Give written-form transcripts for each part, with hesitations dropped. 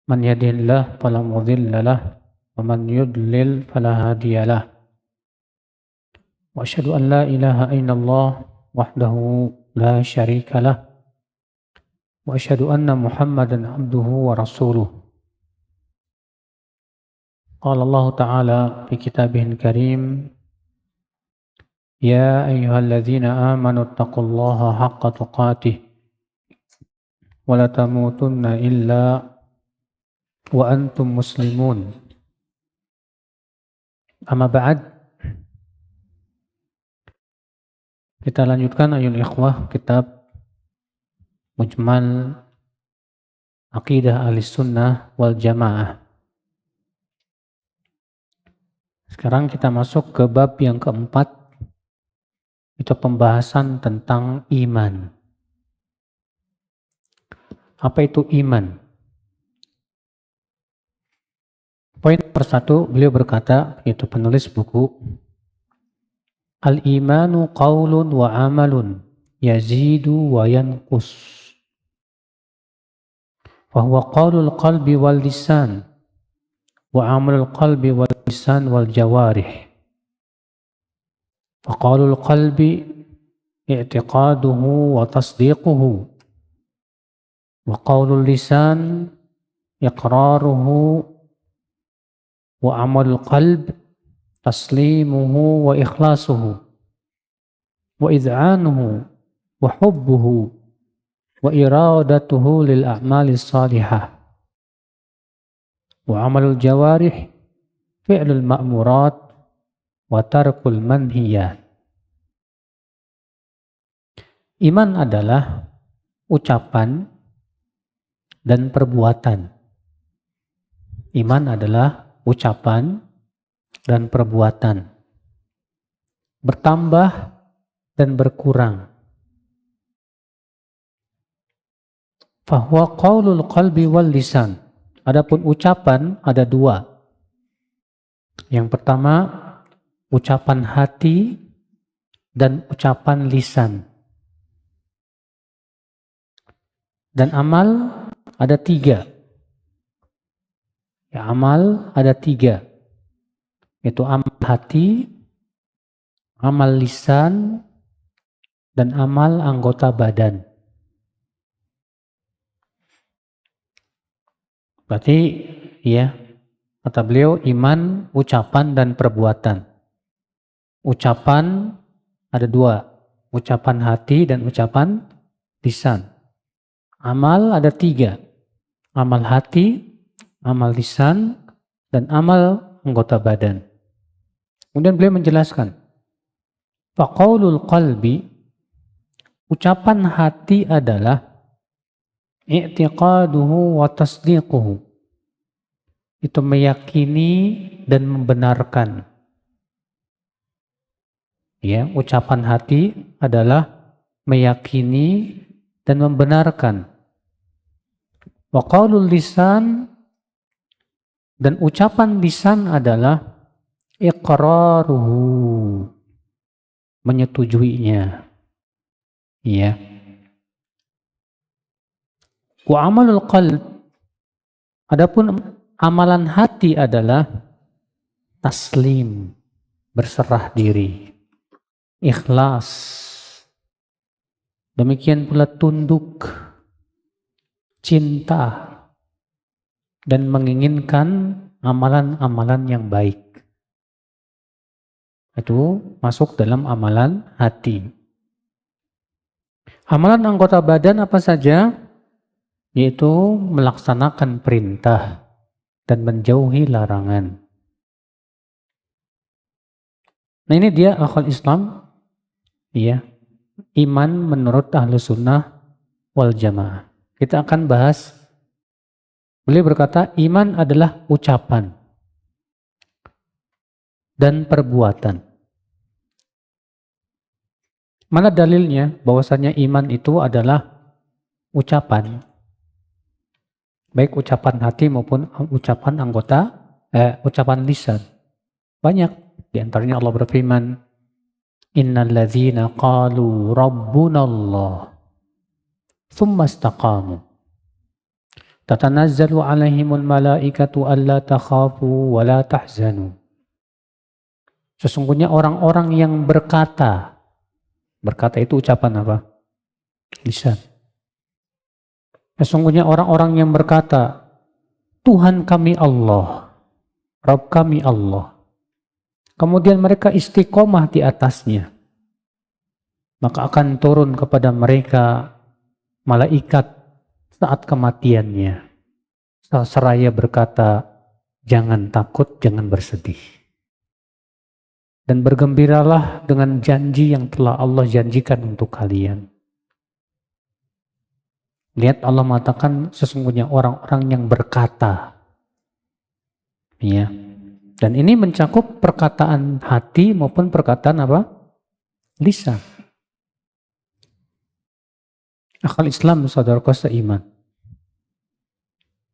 من يهده الله فلا مضل له ومن يضلل فلا هادي له وأشهد أن لا إله إلا الله وحده لا شريك له وأشهد أن محمدا عبده ورسوله قال الله تعالى في كتابه الكريم يا أيها الذين آمنوا اتقوا الله حق تقاته ولا تموتن إلا وأنتم مسلمون أما بعد. Kita lanjutkan ayol ikhwah kitab Mujmal Aqidah Ahlussunnah wal Jamaah. Sekarang kita masuk ke bab yang keempat, itu pembahasan tentang iman. Apa itu iman? Poin persatu, beliau berkata, itu penulis buku, Al-imanu qaulun wa amalun yazidu wa yanqus. Fahuwa qaulul qalbi wal lisan wa amalul qalbi wal lisan wal jawarih. Faqaulul qalbi i'tiqaduhu wa tasdiquhu wa qaulul lisan iqraruhu wa amalul qalb taslimuhu wa ikhlasuhu wa id'anuhu wa hubbuhu wa iradatuhu lil a'mali salihah wa amalul jawarih fi'lul ma'murat wa tarkul manhiyat. Iman adalah ucapan dan perbuatan. Iman adalah ucapan dan perbuatan, bertambah dan berkurang. Fahuwa qaulul qalbi wal lisan. Adapun ucapan ada dua. Yang pertama ucapan hati dan ucapan lisan. Dan amal ada tiga. Ya, amal ada tiga. Yaitu amal hati, amal lisan, dan amal anggota badan. Berarti ya, kata beliau, iman ucapan dan perbuatan. Ucapan ada dua, ucapan hati dan ucapan lisan. Amal ada tiga, amal hati, amal lisan, dan amal anggota badan. Kemudian beliau menjelaskan, faqaulul qalbi, ucapan hati adalah i'tiqaduhu wa tasdiquhu, itu meyakini dan membenarkan. Ya, ucapan hati adalah meyakini dan membenarkan. Wa qaulul lisan, dan ucapan lisan adalah iqraruhu, menyetujuinya. Ya. Wa amalul qalb, adapun amalan hati adalah taslim, berserah diri, ikhlas. Demikian pula tunduk, cinta, dan menginginkan amalan-amalan yang baik. Itu masuk dalam amalan hati. Amalan anggota badan apa saja? Yaitu melaksanakan perintah dan menjauhi larangan. Nah, ini dia akhwal Islam, ya, iman menurut Ahlussunnah wal Jamaah. Kita akan bahas. Beliau berkata, iman adalah ucapan dan perbuatan. Mana dalilnya bahwasanya iman itu adalah ucapan? Baik ucapan hati maupun ucapan ucapan lisan. Banyak. Di antaranya Allah berfirman, innal ladzina qalu rabbunallah tsumma istaqamu tatanazzalu alaihimul malaikatu alla takhafu wa la tahzanu. Sesungguhnya orang-orang yang berkata itu ucapan apa? Lisan. Sesungguhnya orang-orang yang berkata, Tuhan kami Allah, Rabb kami Allah. Kemudian mereka istiqomah di atasnya. Maka akan turun kepada mereka malaikat saat kematiannya. Seraya berkata, jangan takut, jangan bersedih. Dan bergembiralah dengan janji yang telah Allah janjikan untuk kalian. Lihat Allah mengatakan sesungguhnya orang-orang yang berkata. Ya. Dan ini mencakup perkataan hati maupun perkataan apa? Lisan. Akal Islam saudaraku seiman.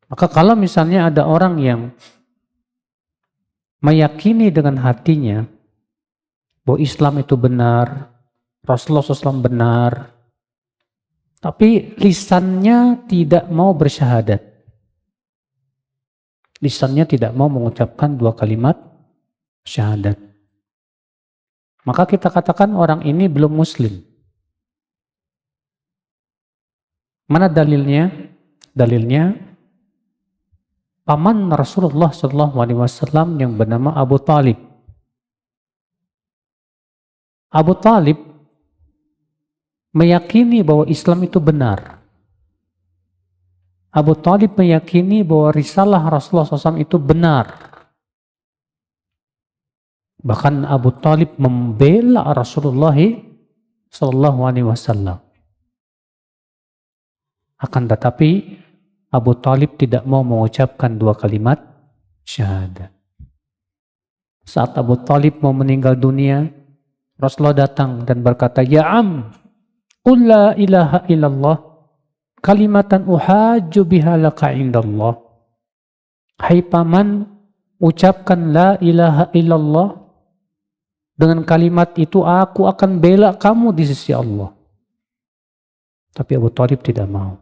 Maka kalau misalnya ada orang yang meyakini dengan hatinya bahwa Islam itu benar, Rasulullah SAW benar, tapi lisannya tidak mau bersyahadat. Lisannya tidak mau mengucapkan 2 kalimat syahadat. Maka kita katakan orang ini belum muslim. Mana dalilnya? Dalilnya paman Rasulullah SAW yang bernama Abu Talib. Abu Talib meyakini bahwa Islam itu benar. Abu Talib meyakini bahwa risalah Rasulullah SAW itu benar. Bahkan Abu Talib membela Rasulullah SAW. Akan tetapi Abu Talib tidak mau mengucapkan 2 kalimat syahadat. Saat Abu Talib mau meninggal dunia, Rasulullah datang dan berkata, Ya am, qul la ilaha illallah, kalimatan uhajju biha laka indallah. Hai paman, ucapkan la ilaha illallah. Dengan kalimat itu aku akan bela kamu di sisi Allah. Tapi Abu Talib tidak mau.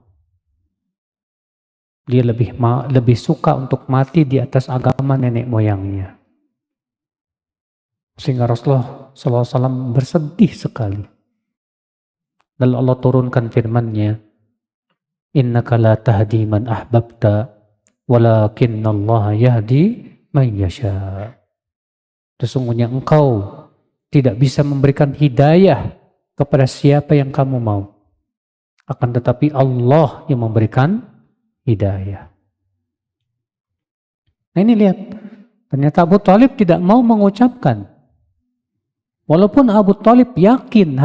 Dia lebih suka untuk mati di atas agama nenek moyangnya. Sehingga Rasulullah SAW bersedih sekali. Lalu Allah turunkan firman-Nya, Innaka la tahdi man ahbabta, walakinnallaha yahdi man yasha. Sesungguhnya engkau tidak bisa memberikan hidayah kepada siapa yang kamu mau. Akan tetapi Allah yang memberikan hidayah. Nah ini lihat, ternyata Abu Talib tidak mau mengucapkan. Walaupun Abu Talib yakin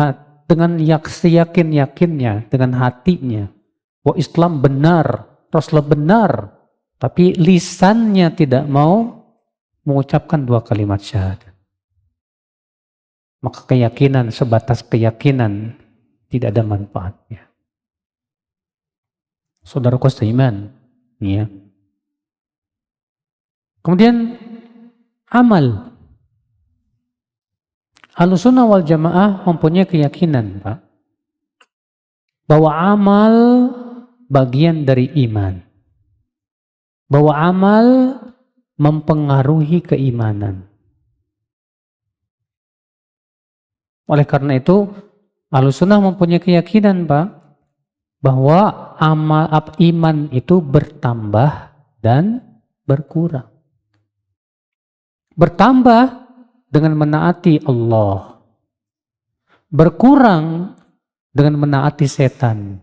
dengan seyakin-yakinnya, dengan hatinya, bahwa Islam benar, Rasulullah benar, tapi lisannya tidak mau mengucapkan 2 kalimat syahadat. Maka keyakinan sebatas keyakinan tidak ada manfaatnya. Saudaraku seiman, ya. Kemudian amal. Ahlussunnah wal Jamaah mempunyai keyakinan, Pak, bahwa amal bagian dari iman. Bahwa amal mempengaruhi keimanan. Oleh karena itu, Ahlussunnah mempunyai keyakinan, Pak, bahwa iman itu bertambah dan berkurang. Bertambah dengan menaati Allah. Berkurang dengan menaati setan.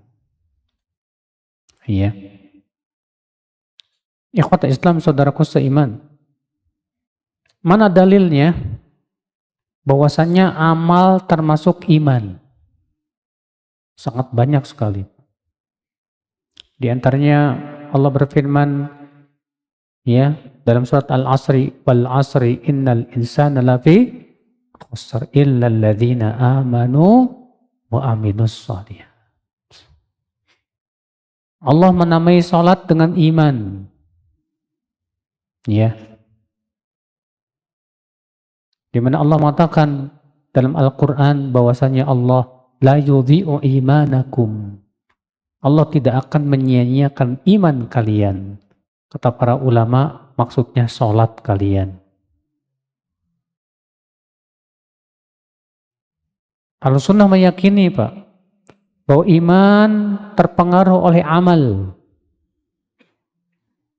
Iya. Ikhwata Islam saudaraku seiman. Mana dalilnya bahwasanya amal termasuk iman? Sangat banyak sekali. Di antaranya Allah berfirman, ya, dalam surat Al-Asri, wal asri innal insana lafi khusr illa alladhina amanu wa aminus shalihat. Allah menamai salat dengan iman. Ya. Di mana Allah mengatakan dalam Al-Qur'an bahwasanya Allah la yudhi'u imanakum. Allah tidak akan menyia-nyiakan iman kalian. Kata para ulama, maksudnya sholat kalian. Ahlussunnah meyakini Pak, bahwa iman terpengaruh oleh amal.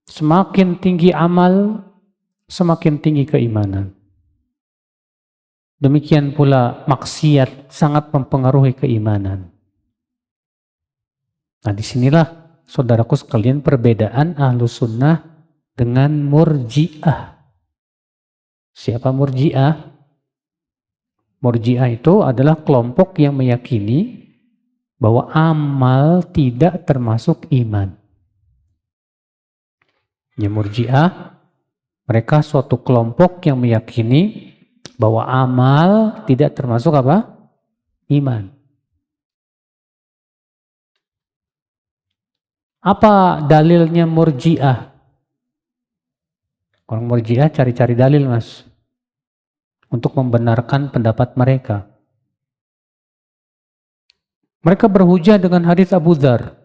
Semakin tinggi amal, semakin tinggi keimanan. Demikian pula maksiat sangat mempengaruhi keimanan. Nah disinilah saudaraku sekalian perbedaan Ahlussunnah dengan Murji'ah. Siapa Murji'ah? Murji'ah itu adalah kelompok yang meyakini bahwa amal tidak termasuk iman. Ya Murji'ah, mereka suatu kelompok yang meyakini bahwa amal tidak termasuk apa? Iman. Apa dalilnya Murji'ah? Orang Murji'ah cari-cari dalil mas, untuk membenarkan pendapat mereka. Mereka berhujah dengan hadis Abu Dzar.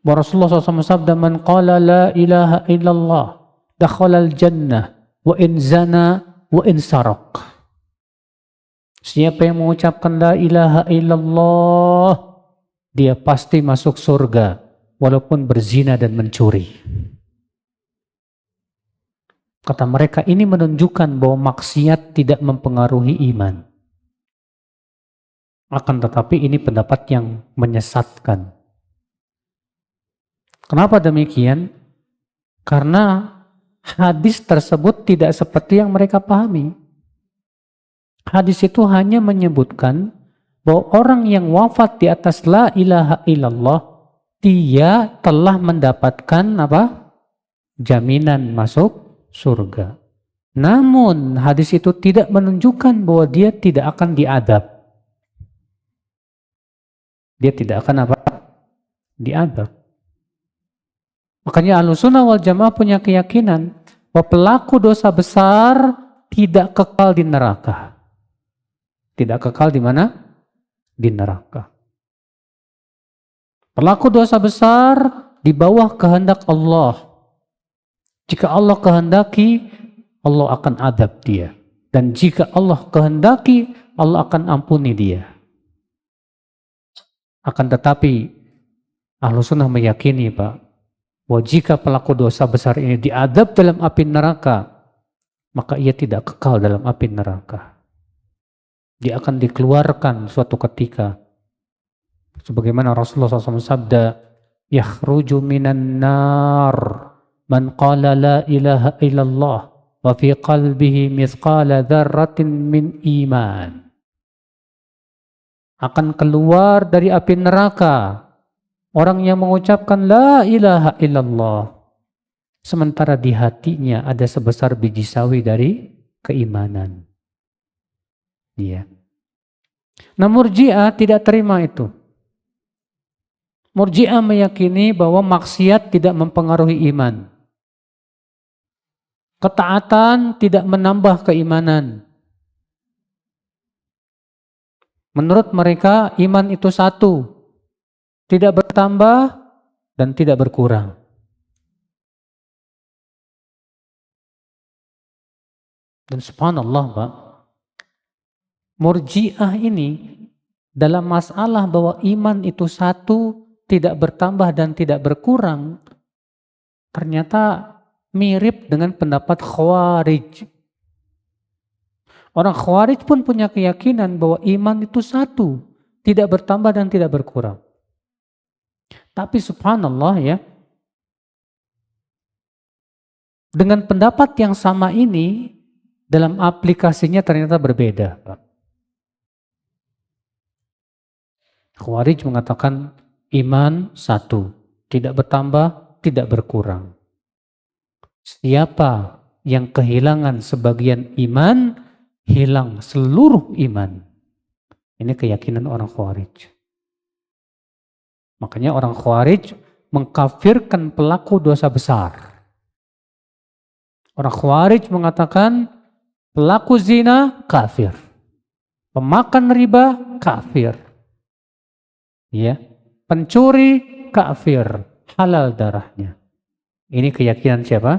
Bahwa Rasulullah SAW sabda, "Man qala la ilaha illallah dakhalal jannah wa in zana wa in saraq." Siapa yang mengucapkan la ilaha illallah, dia pasti masuk surga walaupun berzina dan mencuri. Kata mereka, ini menunjukkan bahwa maksiat tidak mempengaruhi iman. Akan tetapi ini pendapat yang menyesatkan. Kenapa demikian? Karena hadis tersebut tidak seperti yang mereka pahami. Hadis itu hanya menyebutkan bahwa orang yang wafat di atas la ilaha illallah, dia telah mendapatkan apa? Jaminan masuk surga. Namun hadis itu tidak menunjukkan bahwa dia tidak akan diadab. Dia tidak akan apa? Diadab. Makanya Ahlussunnah wal Jamaah punya keyakinan bahwa pelaku dosa besar tidak kekal di neraka. Tidak kekal di mana? Di neraka. Pelaku dosa besar di bawah kehendak Allah. Jika Allah kehendaki, Allah akan adab dia. Dan jika Allah kehendaki, Allah akan ampuni dia. Akan tetapi, Ahlussunnah meyakini Pak, bahwa jika pelaku dosa besar ini diadab dalam api neraka, maka ia tidak kekal dalam api neraka. Dia akan dikeluarkan suatu ketika. Sebagaimana Rasulullah SAW sabda, "Yakhruju minan nar man qala la ilaha illallah wa fi qalbihi mithqala dzarratin min iman." Akan keluar dari api neraka orang yang mengucapkan la ilaha illallah, sementara di hatinya ada sebesar biji sawi dari keimanan. Iya. Nah Murji'ah tidak terima itu. Murji'ah meyakini bahwa maksiat tidak mempengaruhi iman. Ketaatan tidak menambah keimanan. Menurut mereka iman itu satu, tidak bertambah dan tidak berkurang. Dan subhanallah Pak, Murji'ah ini dalam masalah bahwa iman itu satu, tidak bertambah dan tidak berkurang, ternyata mirip dengan pendapat Khawarij. Orang Khawarij pun punya keyakinan bahwa iman itu satu, tidak bertambah dan tidak berkurang. Tapi subhanallah ya, dengan pendapat yang sama ini, dalam aplikasinya ternyata berbeda Pak. Khawarij mengatakan iman satu, tidak bertambah, tidak berkurang. Siapa yang kehilangan sebagian iman, hilang seluruh iman. Ini keyakinan orang Khawarij. Makanya orang Khawarij mengkafirkan pelaku dosa besar. Orang Khawarij mengatakan pelaku zina kafir, pemakan riba kafir. Ya. Pencuri kafir, halal darahnya. Ini keyakinan siapa?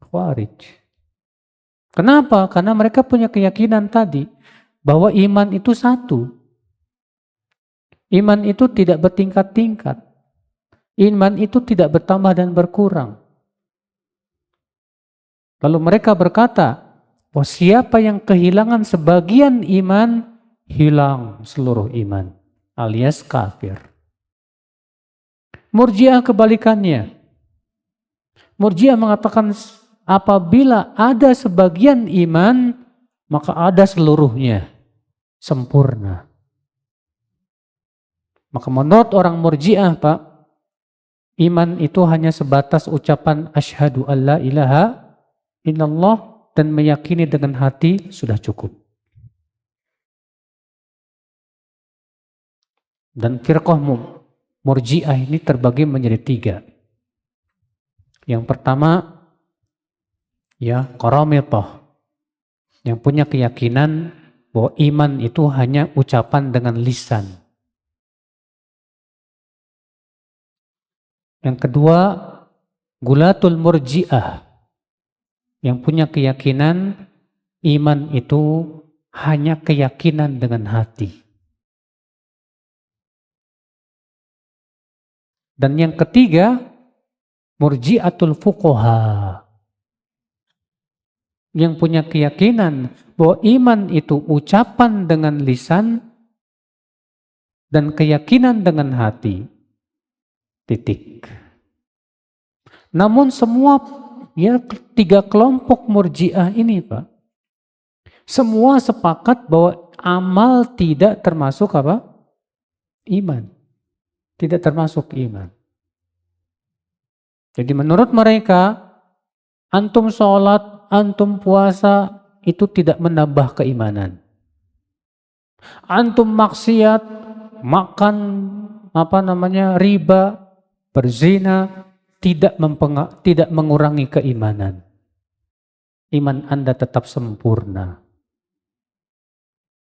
Khawarij. Kenapa? Karena mereka punya keyakinan tadi bahwa iman itu satu. Iman itu tidak bertingkat-tingkat. Iman itu tidak bertambah dan berkurang. Lalu mereka berkata, bahwa siapa yang kehilangan sebagian iman, hilang seluruh iman, alias kafir. Murji'ah kebalikannya. Murji'ah mengatakan apabila ada sebagian iman, maka ada seluruhnya, sempurna. Maka menurut orang Murji'ah, Pak, iman itu hanya sebatas ucapan asyhadu alla ilaha illallah dan meyakini dengan hati sudah cukup. Dan firqah Murji'ah ini terbagi menjadi 3. Yang pertama, ya, Qaramithah, yang punya keyakinan bahwa iman itu hanya ucapan dengan lisan. Yang kedua, Gulatul Murji'ah, yang punya keyakinan iman itu hanya keyakinan dengan hati. Dan yang ketiga, Murji'atul Fuqaha, yang punya keyakinan bahwa iman itu ucapan dengan lisan dan keyakinan dengan hati. Titik. Namun semua, ya, 3 kelompok Murji'ah ini, Pak, semua sepakat bahwa amal tidak termasuk apa? Iman. Tidak termasuk iman. Jadi menurut mereka, antum sholat, antum puasa, itu tidak menambah keimanan. Antum maksiat, makan riba, berzina, tidak mengurangi keimanan. Iman Anda tetap sempurna.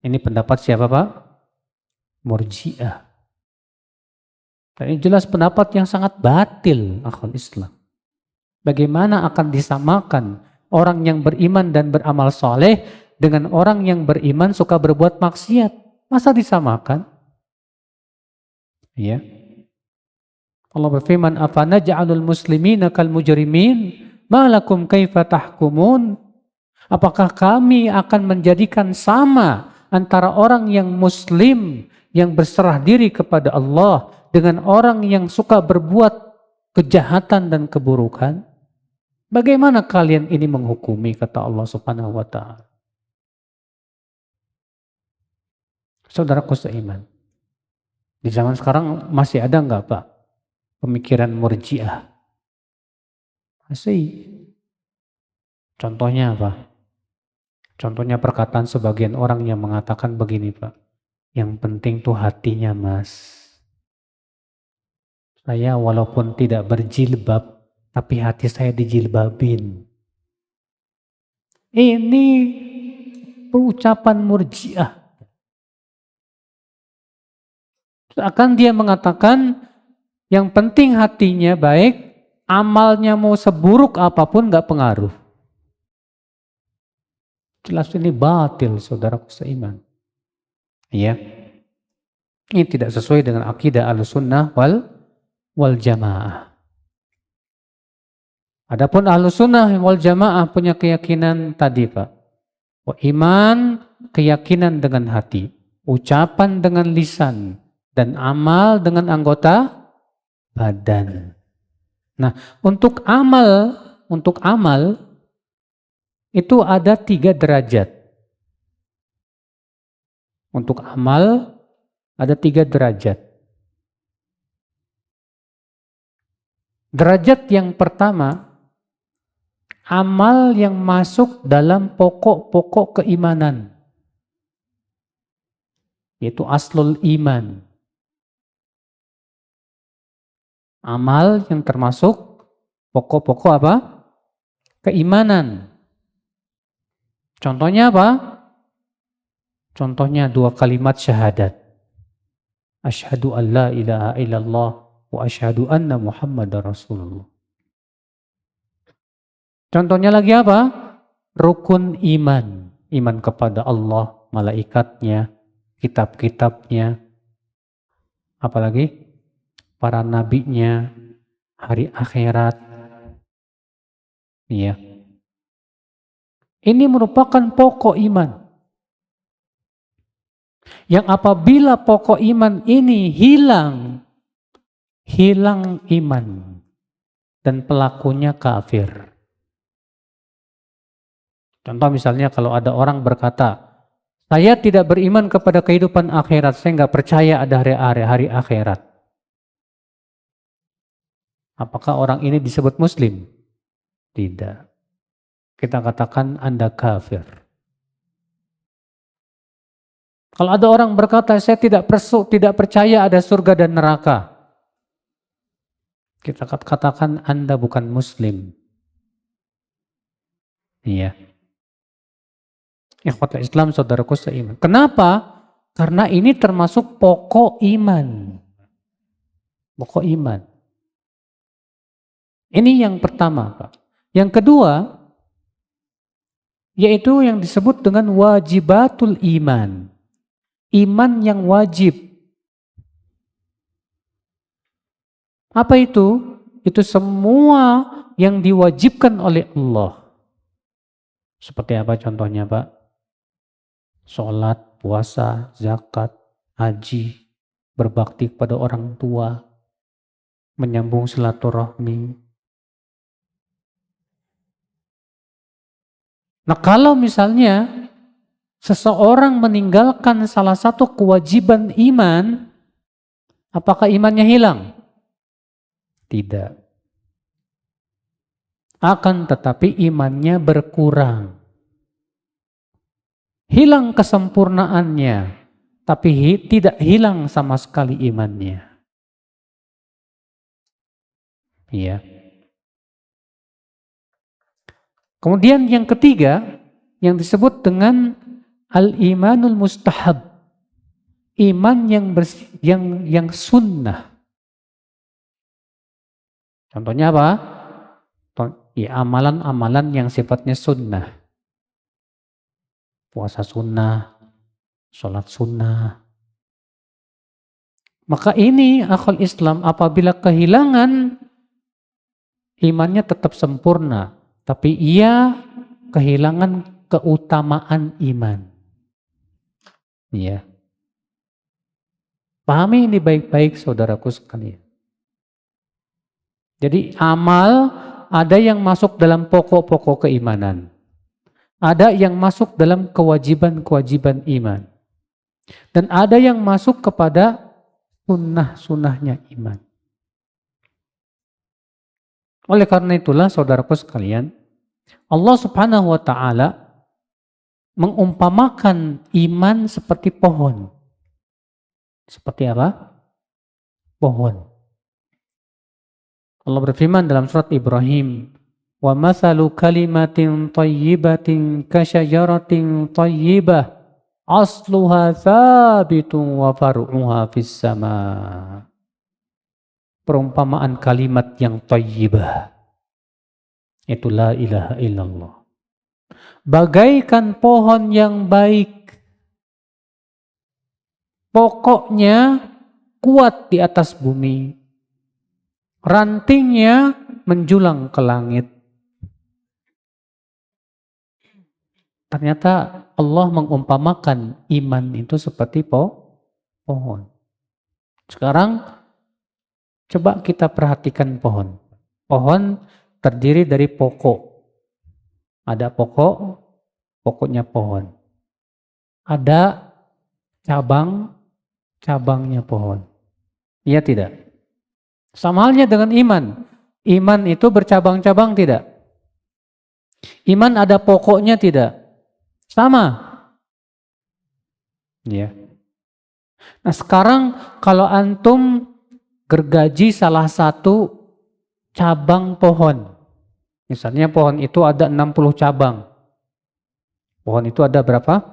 Ini pendapat siapa, Pak? Murji'ah. Dan ini jelas pendapat yang sangat batil akhwal Islam. Bagaimana akan disamakan orang yang beriman dan beramal soleh dengan orang yang beriman suka berbuat maksiat? Masa disamakan? Ya. Allah berfirman, afanaj'alul muslimina kal mujrimin ma lakum kaifa tahkumun? Apakah kami akan menjadikan sama antara orang yang muslim yang berserah diri kepada Allah dengan orang yang suka berbuat kejahatan dan keburukan? Bagaimana kalian ini menghukumi, kata Allah Subhanahu wa taala. Saudaraku seiman, di zaman sekarang masih ada enggak, Pak, pemikiran Murji'ah? Masih. Contohnya apa? Contohnya perkataan sebagian orang yang mengatakan begini, Pak. Yang penting tuh hatinya, Mas. Saya walaupun tidak berjilbab, tapi hati saya dijilbabin. Ini ucapan Murji'ah. Akan dia mengatakan yang penting hatinya baik, amalnya mau seburuk apapun gak pengaruh. Jelas ini batil, saudaraku seiman. Ya. Ini tidak sesuai dengan akidah Ahlussunnah wal Jamaah. Adapun Ahlussunnah wal Jamaah punya keyakinan tadi, Pak. Iman, keyakinan dengan hati, ucapan dengan lisan, dan amal dengan anggota badan. Nah, untuk amal itu ada 3 derajat. Untuk amal ada 3 derajat. Derajat yang pertama, amal yang masuk dalam pokok-pokok keimanan, yaitu aslul iman. Amal yang termasuk pokok-pokok apa? Keimanan. Contohnya apa? Contohnya 2 kalimat syahadat. Asyhadu an la ilaha illallah wa asyhadu anna Muhammadar Rasulullah. Contohnya lagi apa? Rukun iman. Iman kepada Allah, malaikatnya, kitab-kitabnya, apalagi para nabinya, hari akhirat. Iya. Ini merupakan pokok iman. Yang apabila pokok iman ini hilang iman dan pelakunya kafir. Contoh misalnya kalau ada orang berkata, saya tidak beriman kepada kehidupan akhirat, saya nggak percaya ada hari akhirat. Apakah orang ini disebut muslim? Tidak. Kita katakan Anda kafir. Kalau ada orang berkata, saya tidak percaya ada surga dan neraka, kita katakan Anda bukan muslim. Iya. Ikhwatul Islam, saudaraku seiman. Kenapa? Karena ini termasuk pokok iman. Pokok iman. Ini yang pertama, Pak. Yang kedua, yaitu yang disebut dengan wajibatul iman. Iman yang wajib. Apa itu? Itu semua yang diwajibkan oleh Allah. Seperti apa contohnya, Pak? Sholat, puasa, zakat, haji, berbakti kepada orang tua, menyambung silaturahmi. Nah, kalau misalnya seseorang meninggalkan salah satu kewajiban iman, apakah imannya hilang? Tidak. Akan tetapi imannya berkurang. Hilang kesempurnaannya, tapi tidak hilang sama sekali imannya. Iya. Kemudian yang ketiga, yang disebut dengan al-imanul mustahab. Iman yang sunnah. Contohnya apa? Ya, amalan-amalan yang sifatnya sunnah. Puasa sunnah, sholat sunnah. Maka ini akhul Islam apabila kehilangan, imannya tetap sempurna, tapi ia kehilangan keutamaan iman. Ya. Pahami ini baik-baik saudaraku sekalian. Jadi amal ada yang masuk dalam pokok-pokok keimanan. Ada yang masuk dalam kewajiban-kewajiban iman. Dan ada yang masuk kepada sunnah-sunnahnya iman. Oleh karena itulah saudaraku sekalian, Allah Subhanahu wa ta'ala mengumpamakan iman seperti pohon. Seperti apa? Pohon. Allah berfirman dalam surat Ibrahim, wa mathalu kalimatin thayyibatin kasyajaratin thayyibah asluha thabitun wa far'uha fis sama. Perumpamaan kalimat yang thayyibah, itu la ilaha illallah. Bagaikan pohon yang baik, pokoknya kuat di atas bumi, rantingnya menjulang ke langit. Ternyata Allah mengumpamakan iman itu seperti pohon. Sekarang coba kita perhatikan pohon. Pohon terdiri dari pokok. Ada pokok, pokoknya pohon. Ada cabang, cabangnya pohon. Iya tidak? Sama halnya dengan iman. Iman itu bercabang-cabang tidak? Iman ada pokoknya tidak? Sama. Ya. Nah sekarang kalau antum gergaji salah satu cabang pohon. Misalnya pohon itu ada 60 cabang. Pohon itu ada berapa?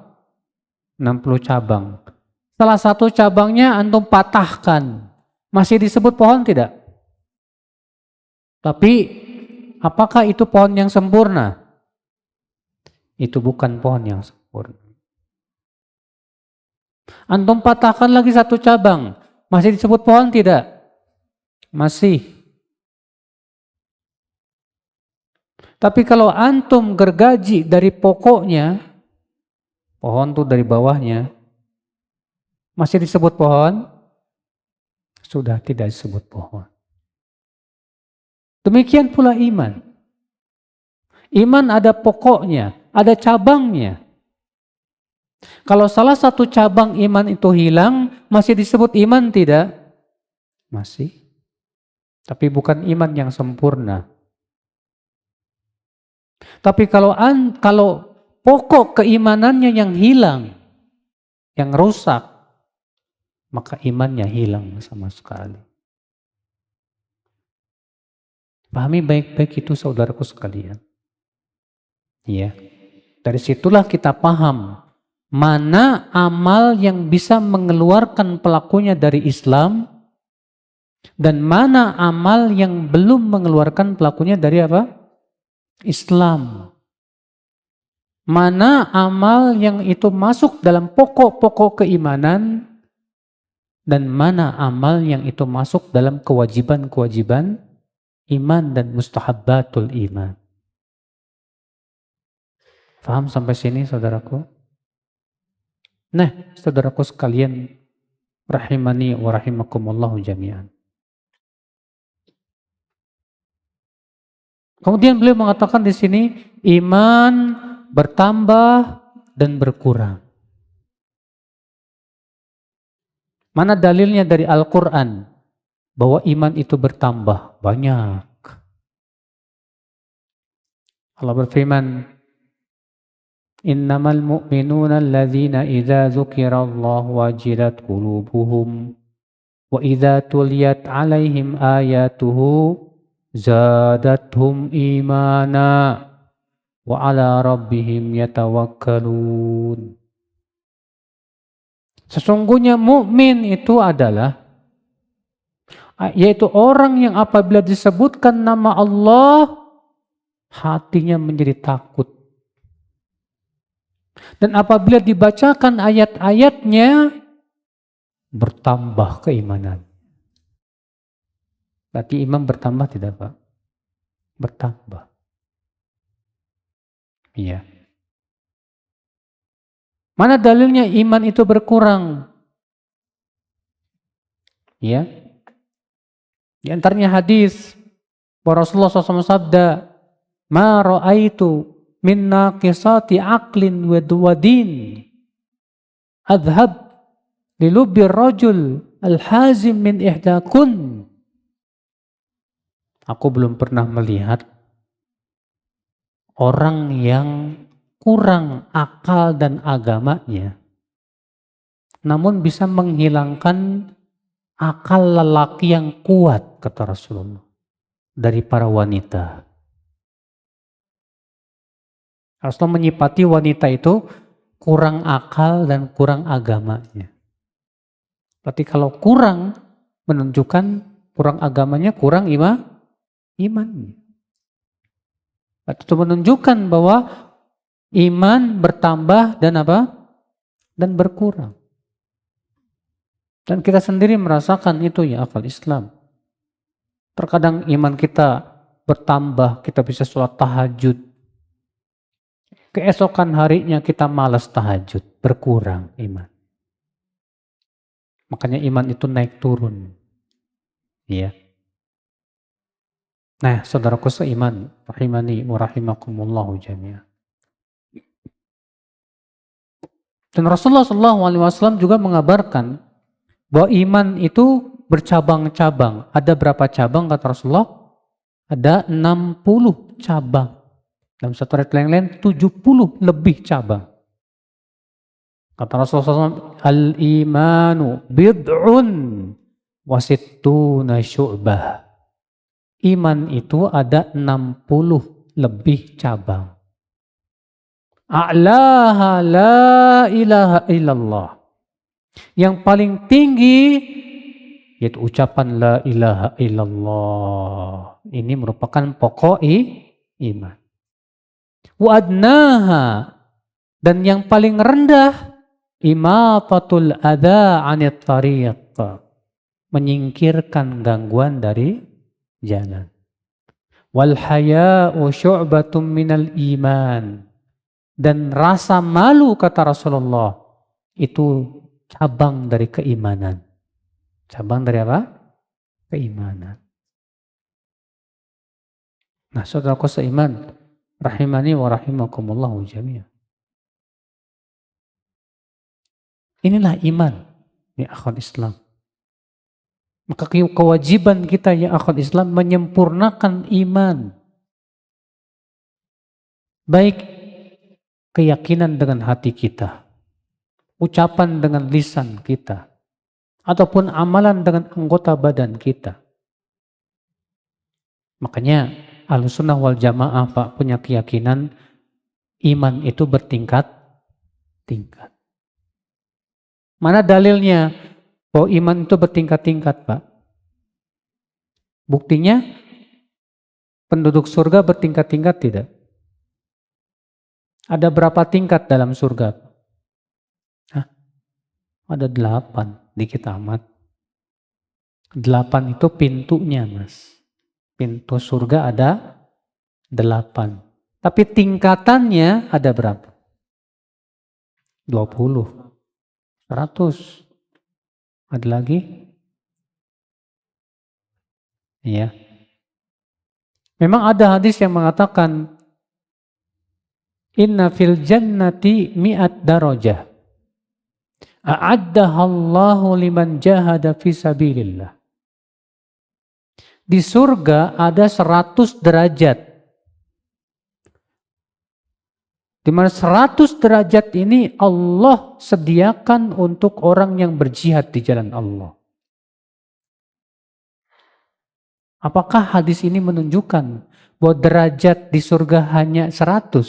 60 cabang. salah satu cabangnya antum patahkan, masih disebut pohon tidak? Tapi apakah itu pohon yang sempurna? Itu bukan pohon yang sempurna. Antum patahkan lagi satu cabang, masih disebut pohon tidak? Masih. Tapi kalau antum gergaji dari pokoknya, pohon tuh dari bawahnya, masih disebut pohon? Sudah tidak disebut pohon. Demikian pula iman. Iman ada pokoknya, ada cabangnya. Kalau salah satu cabang iman itu hilang, masih disebut iman tidak? Masih. Tapi bukan iman yang sempurna. Tapi kalau pokok keimanannya yang hilang, yang rusak, maka imannya hilang sama sekali. Pahami baik-baik itu saudaraku sekalian. Ya. Dari situlah kita paham mana amal yang bisa mengeluarkan pelakunya dari Islam dan mana amal yang belum mengeluarkan pelakunya dari apa? Islam. Mana amal yang itu masuk dalam pokok-pokok keimanan dan mana amal yang itu masuk dalam kewajiban-kewajiban iman dan mustahabbatul iman. Faham sampai sini saudaraku? Nah, saudaraku sekalian, rahimani wa rahimakumullahu jami'an. Kemudian beliau mengatakan di sini iman bertambah dan berkurang. Mana dalilnya dari Al-Quran bahwa iman itu bertambah? Banyak. Allah berfirman, innamal mu'minuna alladzina idza dzukirallahu wajilat qulubuhum wa idza tuliyat alaihim ayatuhu zadathum imana wa ala rabbihim yatawakkalun. Sesungguhnya mukmin itu adalah yaitu orang yang apabila disebutkan nama Allah hatinya menjadi takut. Dan apabila dibacakan ayat-ayatnya bertambah keimanan. Berarti iman bertambah tidak Pak? Bertambah. Iya. Mana dalilnya iman itu berkurang? Ya. Di antaranya hadis bahwa Rasulullah SAW sabda, "Ma ra'aitu min naqisati aqlin wa din adhab lilubir rajul al-hazim min ihdakun." Aku belum pernah melihat orang yang kurang akal dan agamanya, namun bisa menghilangkan akal lelaki yang kuat, kata Rasulullah, dari para wanita. Rasulullah menyipati wanita itu kurang akal dan kurang agamanya. Berarti kalau kurang menunjukkan kurang agamanya, kurang imannya. Itu menunjukkan bahwa iman bertambah dan apa? Dan berkurang. Dan kita sendiri merasakan itu ya akal Islam. Terkadang iman kita bertambah, kita bisa sholat tahajud. Keesokan harinya kita malas tahajud, berkurang iman. Makanya iman itu naik turun. Ya. Nah, saudaraku seiman, rahimani wa rahimakumullahu jami'an. Dan Rasulullah SAW juga mengabarkan bahwa iman itu bercabang-cabang. Ada berapa cabang kata Rasulullah? Ada 60 cabang. Dalam satu riwayat yang lain 70 lebih cabang. Kata Rasulullah SAW, al-imanu bid'un wa sittuna syu'bah. Iman itu ada 60 lebih cabang. A'laha la ilaha illallah. Yang paling tinggi yaitu ucapan la ilaha illallah. Ini merupakan pokok iman. Wa adnaha, dan yang paling rendah imatatul adza 'anit thariq, menyingkirkan gangguan dari jalan. Wal haya'u syu'batun minal iman, dan rasa malu kata Rasulullah itu cabang dari keimanan. Cabang dari apa? Keimanan. Nah, saudaraku seiman, rahimani wa rahimakumullahu jami'an. Inilah iman ya akhwat Islam. Maka kewajiban kita ya akhwat Islam menyempurnakan iman. Baik keyakinan dengan hati kita, ucapan dengan lisan kita, ataupun amalan dengan anggota badan kita. Makanya Ahlussunnah wal Jamaah Pak punya keyakinan iman itu bertingkat-tingkat. Mana dalilnya bahwa iman itu bertingkat-tingkat, Pak? Buktinya penduduk surga bertingkat-tingkat tidak? Ada berapa tingkat dalam surga? Hah? Ada 8, dikit amat. 8 itu pintunya, Mas. Pintu surga ada 8. Tapi tingkatannya ada berapa? 20. 100. Ada lagi? Iya. Memang ada hadis yang mengatakan inna fil jannati mi'at darajah a'addahallahu liman jahada fi sabilillah. Di surga ada 100 derajat. Di mana 100 derajat ini Allah sediakan untuk orang yang berjihad di jalan Allah. Apakah hadis ini menunjukkan bahwa derajat di surga hanya 100?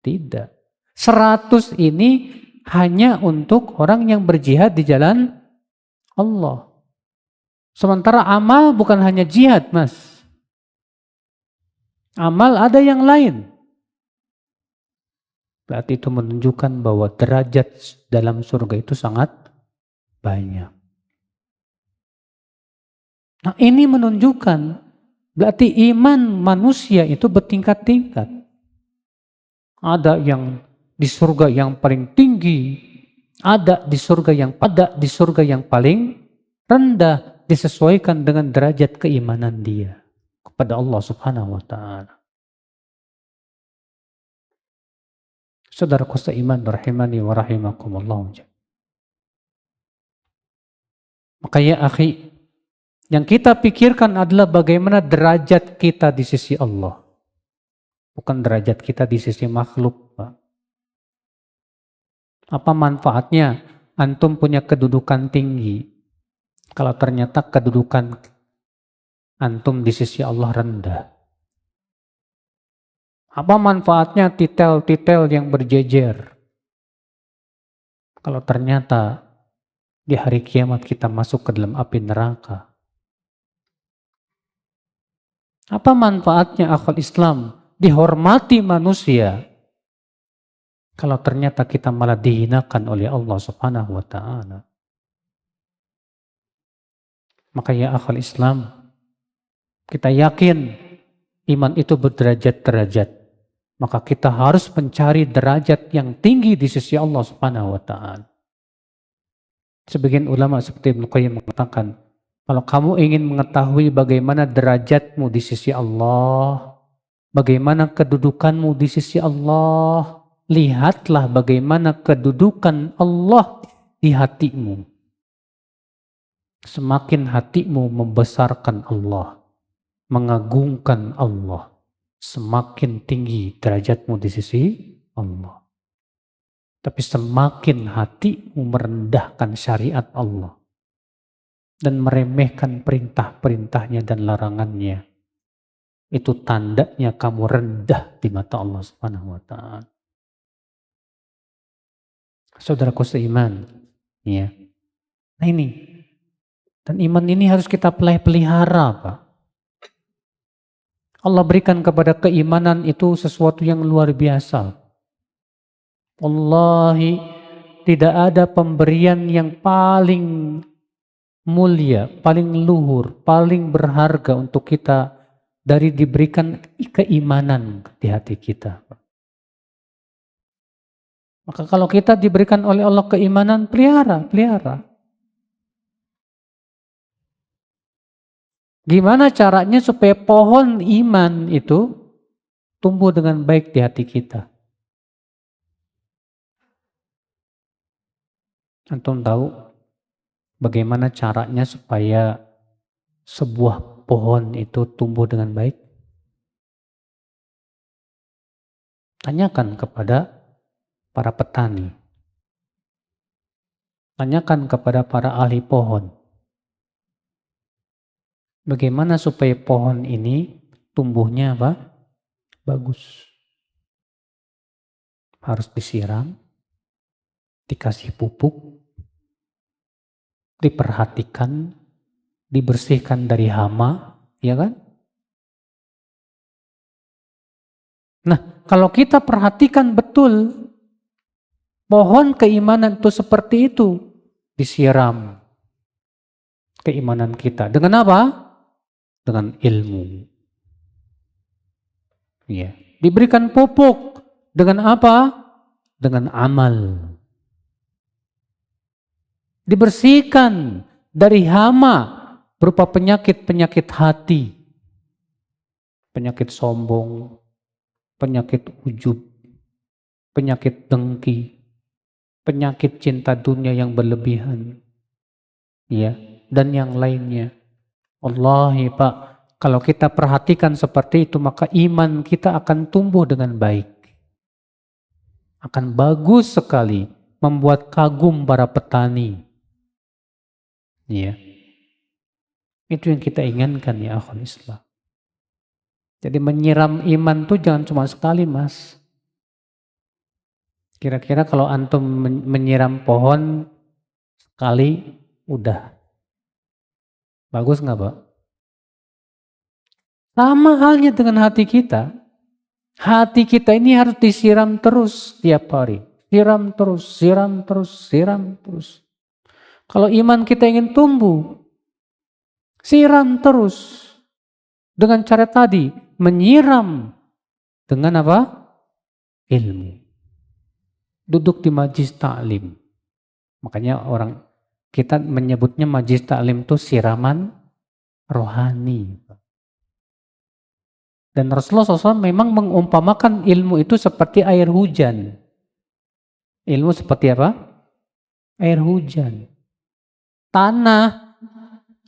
Tidak. 100 ini hanya untuk orang yang berjihad di jalan Allah. Sementara amal bukan hanya jihad, Mas. Amal ada yang lain. Berarti itu menunjukkan bahwa derajat dalam surga itu sangat banyak. Nah, ini menunjukkan berarti iman manusia itu bertingkat-tingkat. Ada yang di surga yang paling tinggi, ada di surga yang paling rendah, disesuaikan dengan derajat keimanan dia kepada Allah Subhanahu wa taala. Saudaraku seiman rahimani wa rahimakumullah. Maka ya akhi, yang kita pikirkan adalah bagaimana derajat kita di sisi Allah. Bukan derajat kita di sisi makhluk, Pak. Apa manfaatnya antum punya kedudukan tinggi kalau ternyata kedudukan antum di sisi Allah rendah? Apa manfaatnya titel-titel yang berjejer kalau ternyata di hari kiamat kita masuk ke dalam api neraka? Apa manfaatnya akal Islam dihormati manusia kalau ternyata kita malah dihinakan oleh Allah Subhanahu wa taala? Maka ya akal Islam, kita yakin iman itu berderajat-derajat. Maka kita harus mencari derajat yang tinggi di sisi Allah Subhanahu wa taala. Sebagian ulama seperti Ibnu Qayyim mengatakan, kalau kamu ingin mengetahui bagaimana derajatmu di sisi Allah, bagaimana kedudukanmu di sisi Allah, lihatlah bagaimana kedudukan Allah di hatimu. Semakin hatimu membesarkan Allah, mengagungkan Allah, semakin tinggi derajatmu di sisi Allah. Tapi semakin hatimu merendahkan syariat Allah dan meremehkan perintah-perintahnya dan larangannya, itu tandanya kamu rendah di mata Allah Subhanahu wa taala. Saudaraku seiman, Ya. Nah ini, dan iman ini harus kita pelihara, Pak. Allah berikan kepada keimanan itu sesuatu yang luar biasa. Wallahi, tidak ada pemberian yang paling mulia, paling luhur, paling berharga untuk kita dari diberikan keimanan di hati kita. Maka kalau kita diberikan oleh Allah keimanan, pelihara. Gimana caranya supaya pohon iman itu tumbuh dengan baik di hati kita? Antum tahu bagaimana caranya supaya sebuah pohon itu tumbuh dengan baik? Tanyakan kepada para petani. Tanyakan kepada para ahli pohon. Bagaimana supaya pohon ini tumbuhnya apa? Bagus. Harus disiram, dikasih pupuk, diperhatikan, dibersihkan dari hama, ya kan? Nah, kalau kita perhatikan betul, pohon keimanan itu seperti itu, disiram keimanan kita. Dengan apa? Dengan ilmu. Ya. Diberikan pupuk. Dengan apa? Dengan amal. Dibersihkan dari hama berupa penyakit-penyakit hati. Penyakit sombong, penyakit ujub, penyakit dengki, penyakit cinta dunia yang berlebihan. Ya, dan yang lainnya. Wallahi Pak, kalau kita perhatikan seperti itu, maka iman kita akan tumbuh dengan baik. Akan bagus sekali, membuat kagum para petani. Ya. Itu yang kita inginkan ya akhul Islam. Jadi menyiram iman tuh jangan cuma sekali, Mas. Kira-kira kalau antum menyiram pohon sekali, udah. Bagus nggak, Pak? Sama halnya dengan hati kita. Hati kita ini harus disiram terus tiap hari. Siram terus, siram terus, siram terus. Kalau iman kita ingin tumbuh, siram terus. Dengan cara tadi, menyiram. Dengan apa? Ilmu. Duduk di majlis ta'lim. Makanya kita menyebutnya majlis ta'lim itu siraman rohani. Dan Rasulullah SAW memang mengumpamakan ilmu itu seperti air hujan. Ilmu seperti apa? Air hujan. Tanah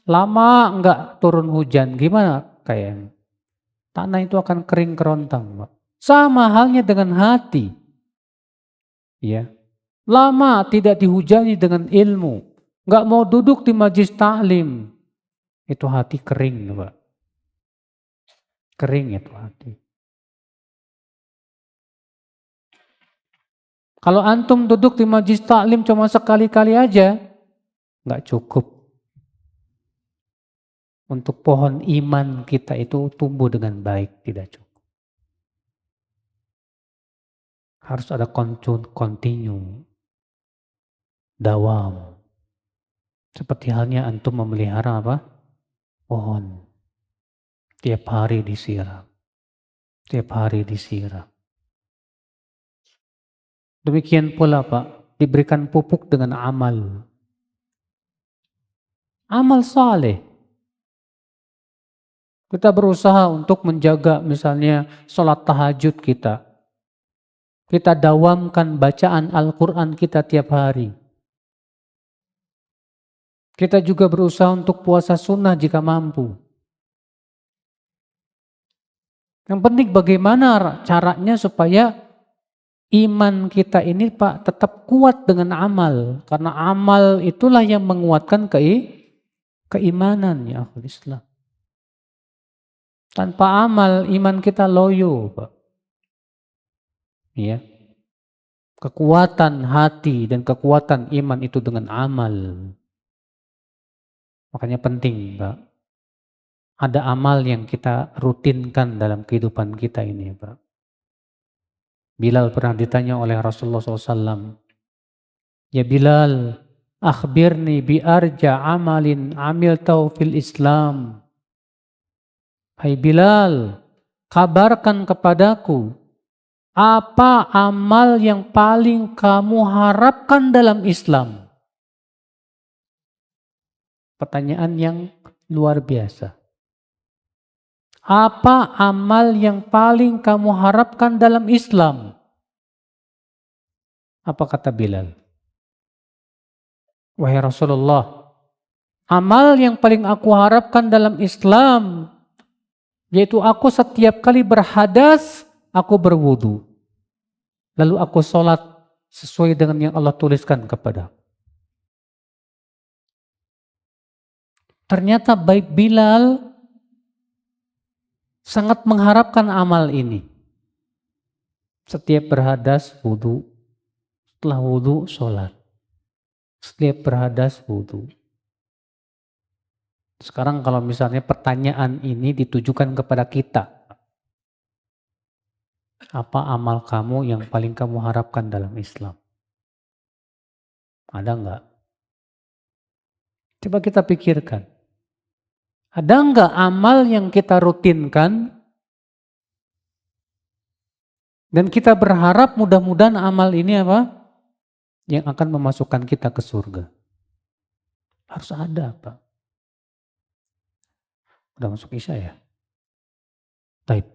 lama enggak turun hujan, gimana kayaknya? Tanah itu akan kering kerontang, Pak. Sama halnya dengan hati. Ya. Lama tidak dihujani dengan ilmu. Enggak mau duduk di majlis ta'lim. Itu hati kering, Pak. Kering itu hati. Kalau antum duduk di majlis taklim cuma sekali-kali aja, nggak cukup. Untuk pohon iman kita itu tumbuh dengan baik, tidak cukup. Harus ada continue, dawam. Seperti halnya antum memelihara apa? Pohon. Tiap hari disiram. Tiap hari disiram. Demikian pula Pak, diberikan pupuk dengan amal. Amal saleh. Kita berusaha untuk menjaga misalnya sholat tahajud kita. Kita dawamkan bacaan Al-Quran kita tiap hari. Kita juga berusaha untuk puasa sunnah jika mampu. Yang penting bagaimana caranya supaya iman kita ini Pak tetap kuat dengan amal. Karena amal itulah yang menguatkan keimanan ya akhul Islam. Tanpa amal iman kita loyo Pak. Ya. kekuatan hati dan kekuatan iman itu dengan amal. Makanya penting, Pak. Ada amal yang kita rutinkan dalam kehidupan kita ini, Pak. Bilal pernah ditanya oleh Rasulullah SAW, "Ya Bilal, akhbirni bi arja amalin amil fil Islam." Hai Bilal, kabarkan kepadaku, apa amal yang paling kamu harapkan dalam Islam? Pertanyaan yang luar biasa. Apa amal yang paling kamu harapkan dalam Islam? Apa kata Bilal? Wahai Rasulullah, amal yang paling aku harapkan dalam Islam, yaitu aku setiap kali berhadas, aku berwudu. Lalu aku sholat sesuai dengan yang Allah tuliskan kepada. Ternyata baik Bilal sangat mengharapkan amal ini. Setiap berhadas, wudu. Setelah wudu, sholat. Setiap berhadas, wudu. Sekarang kalau misalnya pertanyaan ini ditujukan kepada kita. Apa amal kamu yang paling kamu harapkan dalam Islam? Ada enggak? Coba kita pikirkan. Ada enggak amal yang kita rutinkan dan kita berharap mudah-mudahan amal ini apa? Yang akan memasukkan kita ke surga. Harus ada, Pak. Udah masuk Isya ya? Baik.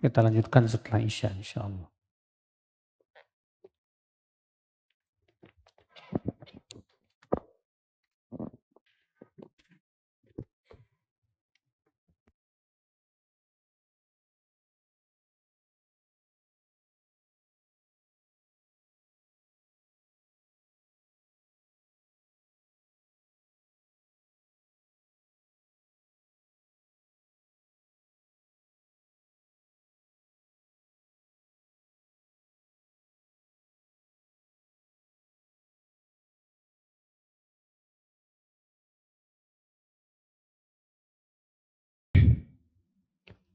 Kita lanjutkan setelah Isya insyaAllah.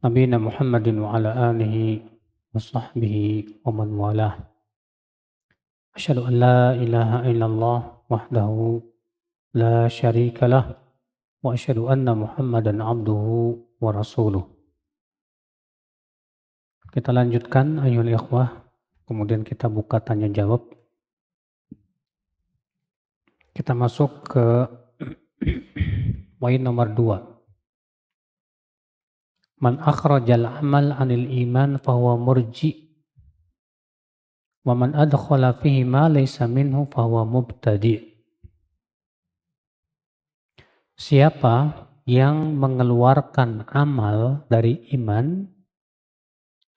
Nabiyina Muhammadin wa ala alihi wa sahbihi wa man walah. Asyhadu an la ilaha illallah wahdahu la syarika lah wa asyhadu anna Muhammadan abduhu wa rasuluh. Kita lanjutkan ayol ikhwah, kemudian kita buka tanya jawab. Kita masuk ke poin nomor 2. Man akhrajal amal anil iman fahuwa murji wa man adkhala fihi ma laysa minhu fahuwa mubtadi'. Siapa yang mengeluarkan amal dari iman,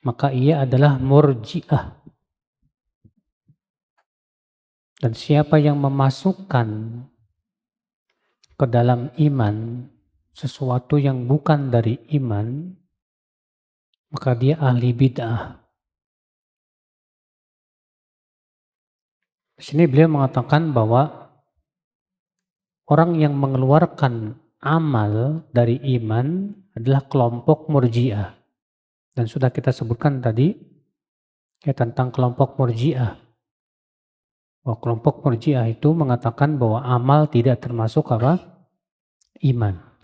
maka ia adalah murji'ah. Dan siapa yang memasukkan ke dalam iman sesuatu yang bukan dari iman, maka dia ahli bid'ah. Di sini beliau mengatakan bahwa orang yang mengeluarkan amal dari iman adalah kelompok murji'ah. Dan sudah kita sebutkan tadi ya, tentang kelompok murji'ah. Bahwa kelompok murji'ah itu mengatakan bahwa amal tidak termasuk apa? Iman.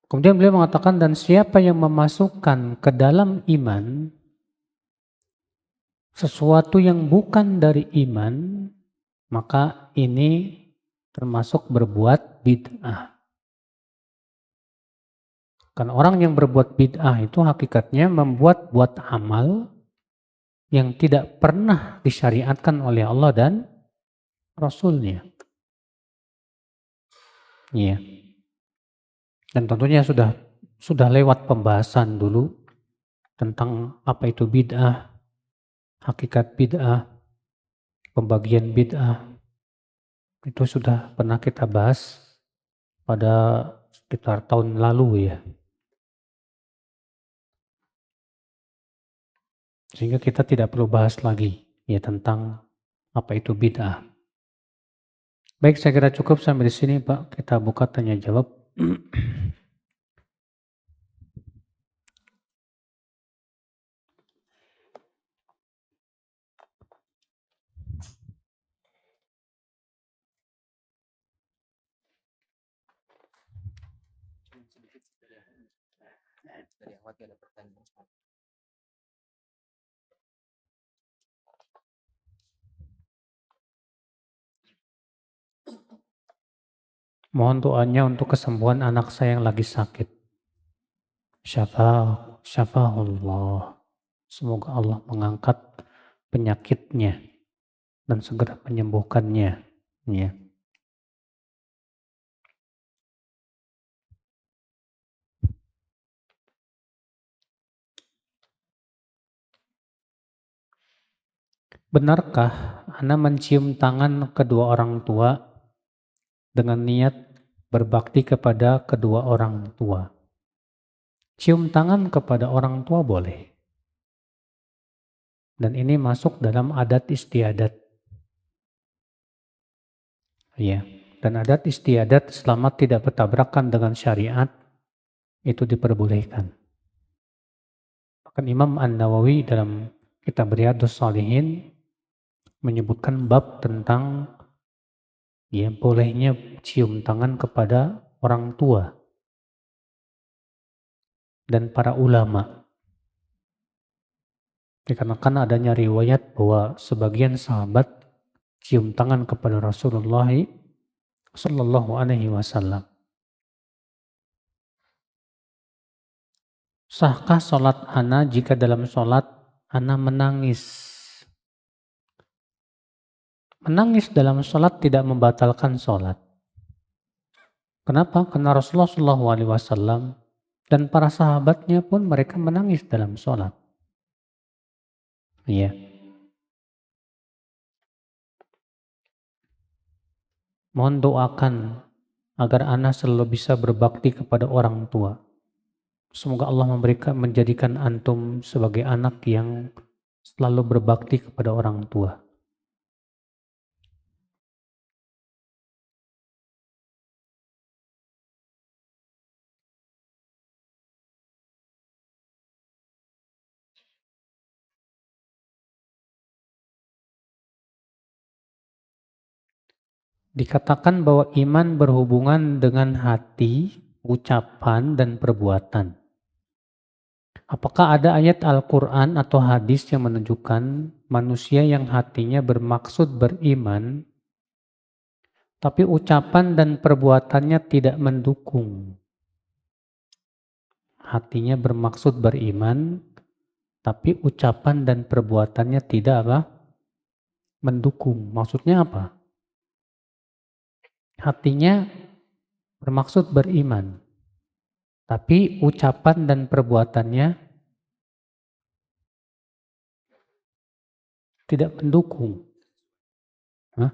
Kemudian beliau mengatakan, dan siapa yang memasukkan ke dalam iman sesuatu yang bukan dari iman, maka ini termasuk berbuat bid'ah. Karena orang yang berbuat bid'ah itu hakikatnya membuat amal yang tidak pernah disyariatkan oleh Allah dan Rasulnya. Iya. Dan tentunya sudah lewat pembahasan dulu tentang apa itu bid'ah, hakikat bid'ah, pembagian bid'ah. Itu sudah pernah kita bahas pada sekitar tahun lalu ya. Sehingga kita tidak perlu bahas lagi ya tentang apa itu bid'ah. Baik, saya kira cukup sampai di sini, Pak. Kita buka tanya jawab. Mohon doanya untuk kesembuhan anak saya yang lagi sakit. Syafahullah. Semoga Allah mengangkat penyakitnya dan segera menyembuhkannya. Ya. Benarkah Anda mencium tangan kedua orang tua dengan niat berbakti kepada kedua orang tua? Cium tangan kepada orang tua boleh. Dan ini masuk dalam adat istiadat. Ya. Dan adat istiadat selama tidak bertabrakan dengan syariat itu diperbolehkan. Bahkan Imam An-Nawawi dalam kitab Riyadhus Shalihin menyebutkan bab tentang ya bolehnya cium tangan kepada orang tua dan para ulama. Dikarenakan adanya riwayat bahwa sebagian sahabat cium tangan kepada Rasulullah Sallallahu Alaihi Wasallam. Sahkah sholat ana jika dalam sholat ana menangis? Menangis dalam sholat tidak membatalkan sholat. Kenapa? Karena Rasulullah Sallallahu Alaihi Wasallam dan para sahabatnya pun mereka menangis dalam sholat. Iya. Mohon doakan agar ana selalu bisa berbakti kepada orang tua. Semoga Allah menjadikan antum sebagai anak yang selalu berbakti kepada orang tua. Dikatakan bahwa iman berhubungan dengan hati, ucapan, dan perbuatan. Apakah ada ayat Al-Quran atau hadis yang menunjukkan manusia yang hatinya bermaksud beriman, tapi ucapan dan perbuatannya tidak mendukung? Hatinya bermaksud beriman, tapi ucapan dan perbuatannya tidak apa? Mendukung. Maksudnya apa? Hatinya bermaksud beriman, tapi ucapan dan perbuatannya tidak mendukung. Hah?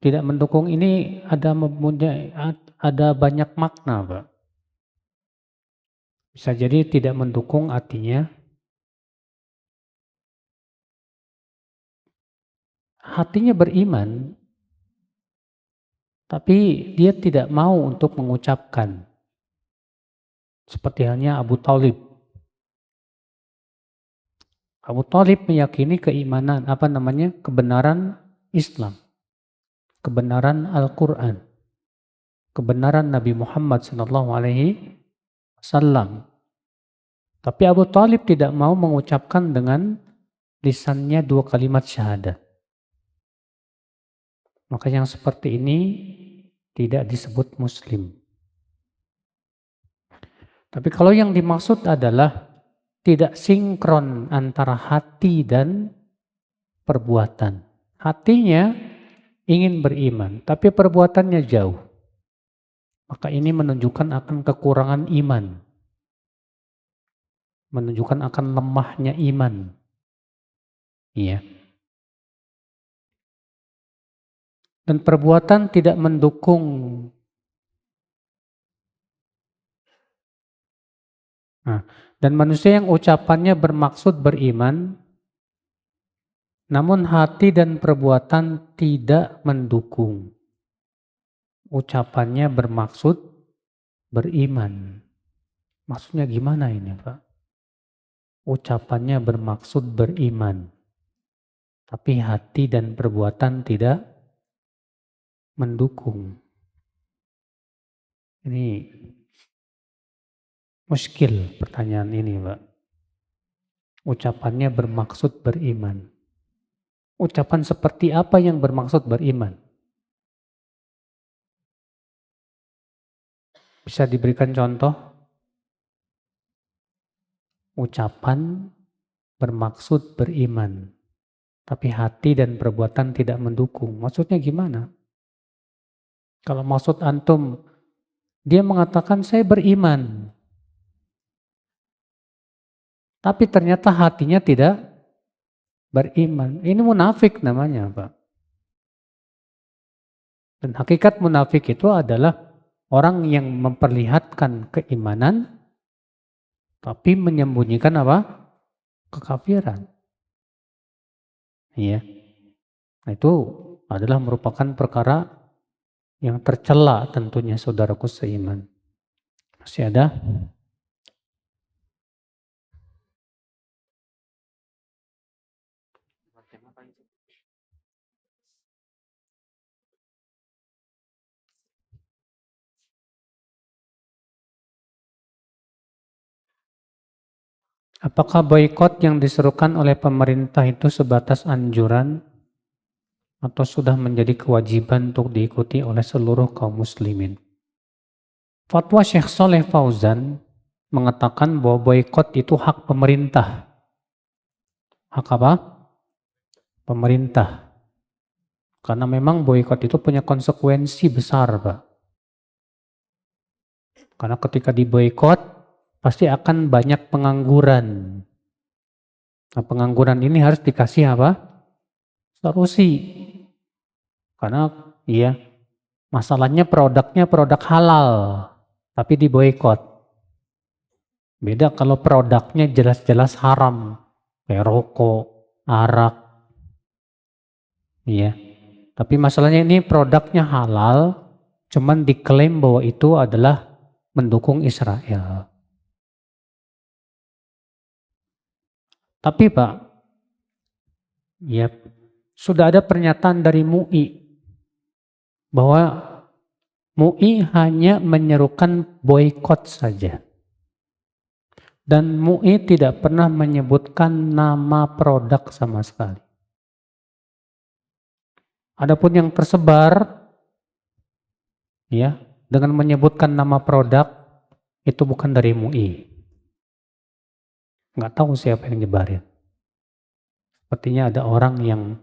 Tidak mendukung ini ada banyak makna, Pak. Bisa jadi tidak mendukung artinya hatinya beriman, tapi dia tidak mau untuk mengucapkan. Seperti halnya Abu Thalib. Abu Thalib meyakini keimanan, kebenaran Islam, kebenaran Al-Quran, kebenaran Nabi Muhammad SAW. Tapi Abu Thalib tidak mau mengucapkan dengan lisannya 2 kalimat syahadat. Maka yang seperti ini tidak disebut Muslim. Tapi kalau yang dimaksud adalah tidak sinkron antara hati dan perbuatan. Hatinya ingin beriman, tapi perbuatannya jauh. Maka ini menunjukkan akan kekurangan iman. Menunjukkan akan lemahnya iman. Iya. Dan perbuatan tidak mendukung Nah, dan manusia yang ucapannya bermaksud beriman, namun hati dan perbuatan tidak mendukung. Ucapannya bermaksud beriman. Maksudnya gimana ini, Pak? Ucapannya bermaksud beriman, tapi hati dan perbuatan tidak mendukung. Ini muskil pertanyaan ini, Pak. Ucapannya bermaksud beriman. Ucapan seperti apa yang bermaksud beriman? Bisa diberikan contoh? Ucapan bermaksud beriman, tapi hati dan perbuatan tidak mendukung. Maksudnya gimana? Kalau maksud antum, dia mengatakan saya beriman, tapi ternyata hatinya tidak beriman. Ini munafik namanya, Pak. Dan hakikat munafik itu adalah orang yang memperlihatkan keimanan, tapi menyembunyikan apa? Kekafiran. Iya. Nah, itu adalah merupakan perkara yang tercela tentunya saudaraku seiman. Masih ada? Apakah boikot yang diserukan oleh pemerintah itu sebatas anjuran atau sudah menjadi kewajiban untuk diikuti oleh seluruh kaum muslimin? Fatwa Syekh Saleh Fauzan mengatakan bahwa boikot itu hak pemerintah. Hak apa? Pemerintah. Karena memang boikot itu punya konsekuensi besar, Pak. Karena ketika diboikot pasti akan banyak pengangguran. Nah, pengangguran ini harus dikasih apa? Solusi. Karena iya, masalahnya produknya produk halal, tapi diboikot. Beda kalau produknya jelas-jelas haram, kayak rokok, arak. Iya. Tapi masalahnya ini produknya halal, cuman diklaim bahwa itu adalah mendukung Israel. Tapi Pak, ya sudah ada pernyataan dari MUI bahwa MUI hanya menyerukan boikot saja. Dan MUI tidak pernah menyebutkan nama produk sama sekali. Adapun yang tersebar, ya, dengan menyebutkan nama produk, itu bukan dari MUI. Nggak tahu siapa yang nyebarin. Sepertinya ada orang yang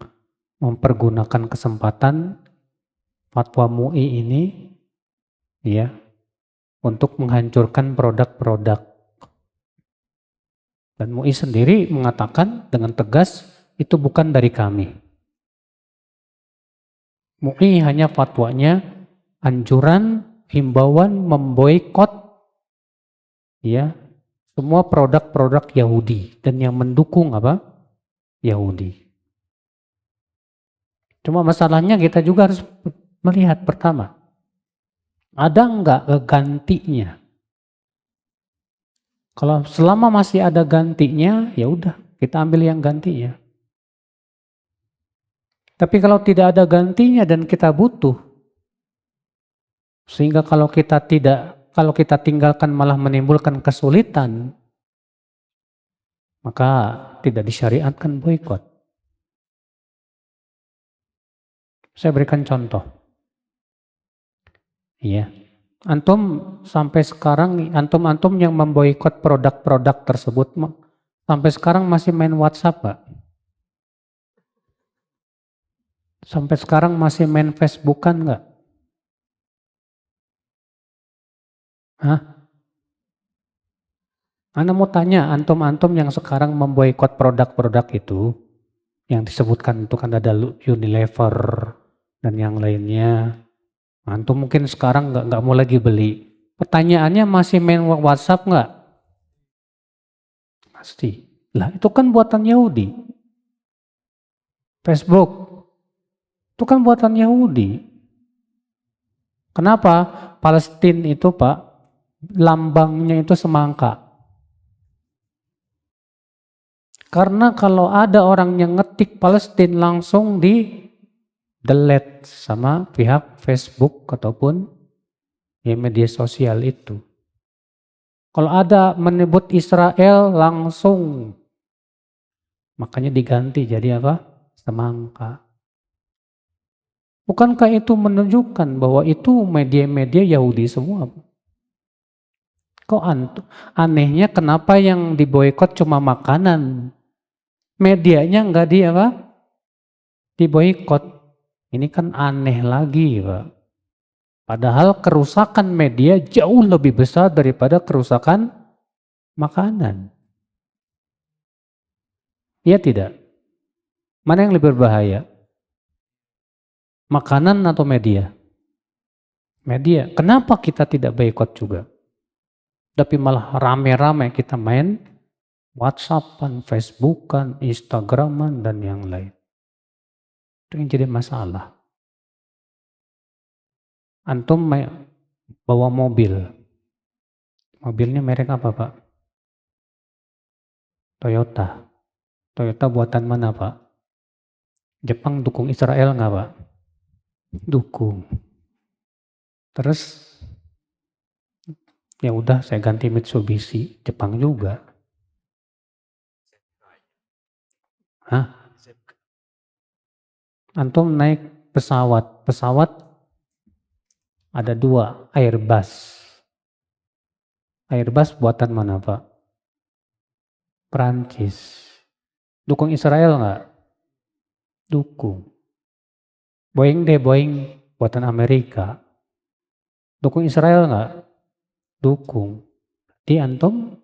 mempergunakan kesempatan fatwa MUI ini, ya, untuk menghancurkan produk-produk. Dan MUI sendiri mengatakan dengan tegas, itu bukan dari kami. MUI hanya fatwanya anjuran, himbauan memboikot, ya, semua produk-produk Yahudi dan yang mendukung apa? Yahudi. Cuma masalahnya kita juga harus melihat pertama, ada enggak gantinya? Kalau selama masih ada gantinya, ya udah kita ambil yang gantinya. Tapi kalau tidak ada gantinya dan kita butuh, sehingga kalau kita tinggalkan malah menimbulkan kesulitan, maka tidak disyariatkan boikot. Saya berikan contoh. Iya. Antum sampai sekarang, antum yang memboikot produk-produk tersebut, sampai sekarang masih main WhatsApp, Pak? Sampai sekarang masih main Facebookan nggak? Hah? Anda mau tanya, antum-antum yang sekarang memboikot produk-produk itu, yang disebutkan itu kan ada Unilever dan yang lainnya. Antum mungkin sekarang nggak mau lagi beli. Pertanyaannya masih main WhatsApp nggak? Pasti. Lah itu kan buatan Yahudi. Facebook itu kan buatan Yahudi. Kenapa? Palestina itu Pak, lambangnya itu semangka. Karena kalau ada orang yang ngetik Palestina langsung di delete sama pihak Facebook ataupun ya media sosial itu. Kalau ada menyebut Israel langsung, makanya diganti jadi apa? Semangka. Bukankah itu menunjukkan bahwa itu media-media Yahudi semua? Kok anehnya kenapa yang diboikot cuma makanan? Medianya enggak di apa? Diboikot. Ini kan aneh lagi, Pak. Padahal kerusakan media jauh lebih besar daripada kerusakan makanan. Iya tidak? Mana yang lebih berbahaya? Makanan atau media? Media. Kenapa kita tidak boikot juga? Tapi malah rame-rame kita main WhatsApp-an, Facebook-an, Instagram-an, dan yang lain. Itu yang jadi masalah. Antum bawa mobil. Mobilnya merek apa, Pak? Toyota. Toyota buatan mana, Pak? Jepang dukung Israel nggak, Pak? Dukung. Terus ya udah saya ganti Mitsubishi, Jepang juga. Hah? Antum naik pesawat. Pesawat ada 2, Airbus. Airbus buatan mana, Pak? Perancis. Dukung Israel nggak? Dukung. Boeing buatan Amerika. Dukung Israel nggak? Dukung. Di antum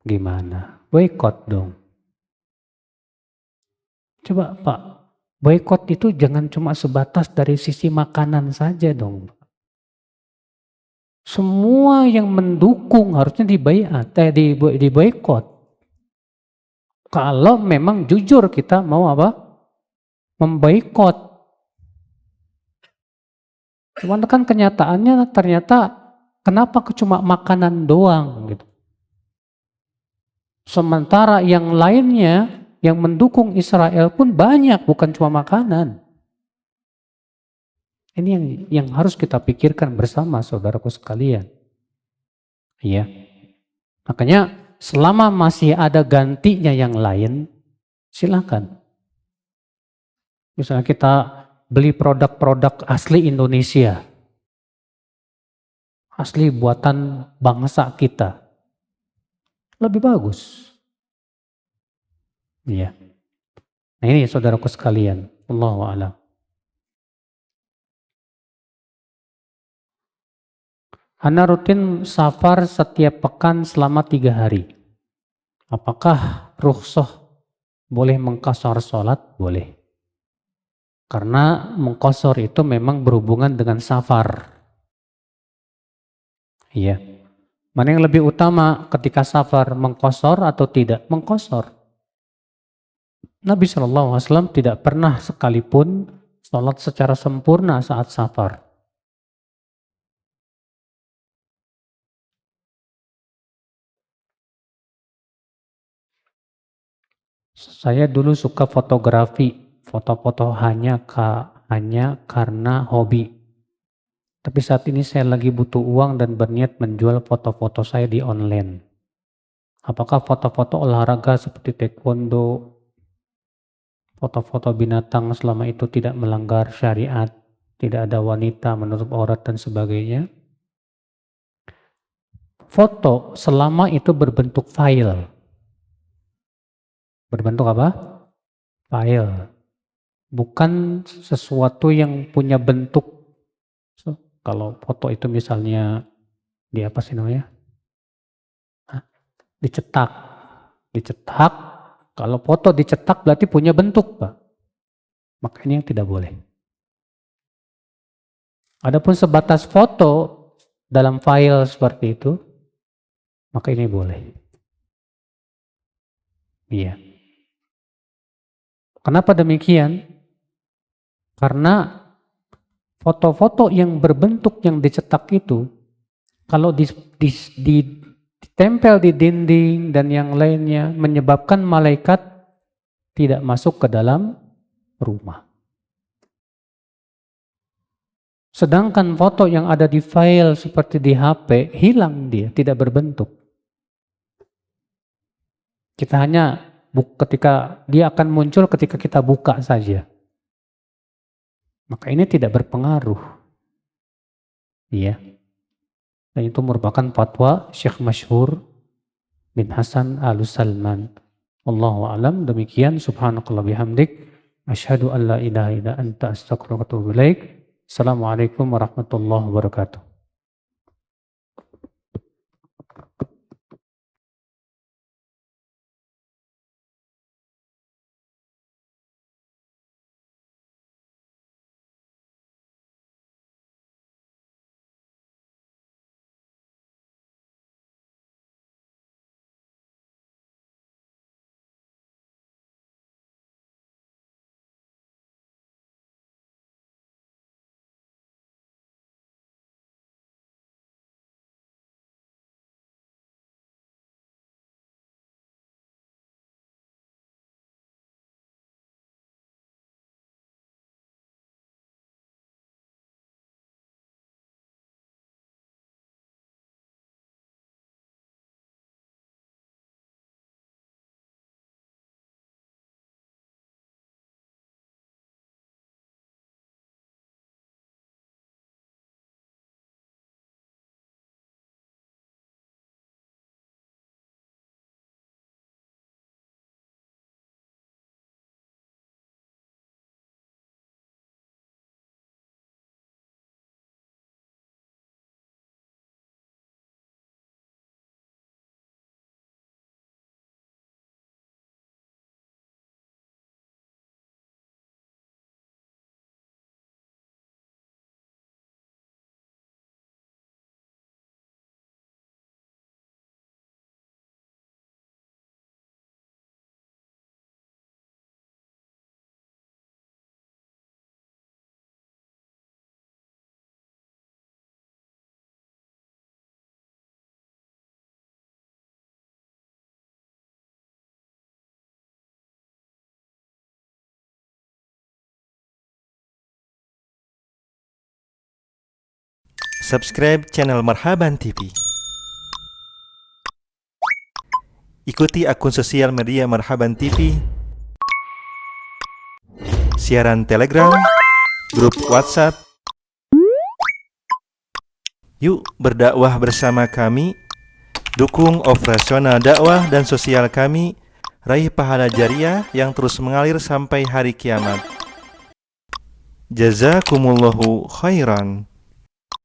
gimana? Boikot dong. Coba Pak, boikot itu jangan cuma sebatas dari sisi makanan saja dong. Semua yang mendukung harusnya diboikot. Kalau memang jujur kita mau apa? Memboikot. Cuman kan kenyataannya ternyata kenapa cuma makanan doang gitu. Sementara yang lainnya yang mendukung Israel pun banyak, bukan cuma makanan. Ini yang harus kita pikirkan bersama saudaraku sekalian. Iya. Makanya selama masih ada gantinya yang lain, silakan. Misalnya kita beli produk-produk asli Indonesia. Asli buatan bangsa kita. Lebih bagus. Iya. Nah ini saudaraku sekalian. Allahu a'lam. Ana rutin safar setiap pekan selama 3 hari. Apakah rukhsah boleh mengqashar sholat? Boleh. Karena mengqashar itu memang berhubungan dengan safar. Iya. Mana yang lebih utama ketika safar, mengqashar atau tidak? Mengqashar. Nabi SAW tidak pernah sekalipun sholat secara sempurna saat safar. Saya dulu suka fotografi, foto-foto hanya karena hobi. Tapi saat ini saya lagi butuh uang dan berniat menjual foto-foto saya di online. Apakah foto-foto olahraga seperti taekwondo, foto-foto binatang selama itu tidak melanggar syariat, tidak ada wanita menutup aurat dan sebagainya? Foto selama itu berbentuk file. Berbentuk apa? File. Bukan sesuatu yang punya bentuk. Kalau foto itu misalnya di apa sih namanya? Dicetak. Dicetak. Kalau foto dicetak berarti punya bentuk, Pak. Makanya yang tidak boleh. Adapun sebatas foto dalam file seperti itu, maka ini boleh. Iya. Kenapa demikian? Karena foto-foto yang berbentuk yang dicetak itu, kalau ditempel di dinding dan yang lainnya, menyebabkan malaikat tidak masuk ke dalam rumah. Sedangkan foto yang ada di file seperti di HP, hilang dia, tidak berbentuk. Kita hanya ketika dia akan muncul ketika kita buka saja. Maka ini tidak berpengaruh. Iya. Dan itu merupakan fatwa Syekh Masyhur bin Hasan Al-Salman. Wallahu a'lam. Demikian, subhanakallah bihamdik, asyhadu an la ilaha illa anta astaghfiruka wa atubu ilaik. Assalamualaikum warahmatullahi wabarakatuh. Subscribe channel Marhaban TV. Ikuti akun sosial media Marhaban TV, siaran Telegram, grup WhatsApp. Yuk berdakwah bersama kami. Dukung operasional dakwah dan sosial kami. Raih pahala jariah yang terus mengalir sampai hari kiamat. Jazakumullahu khairan.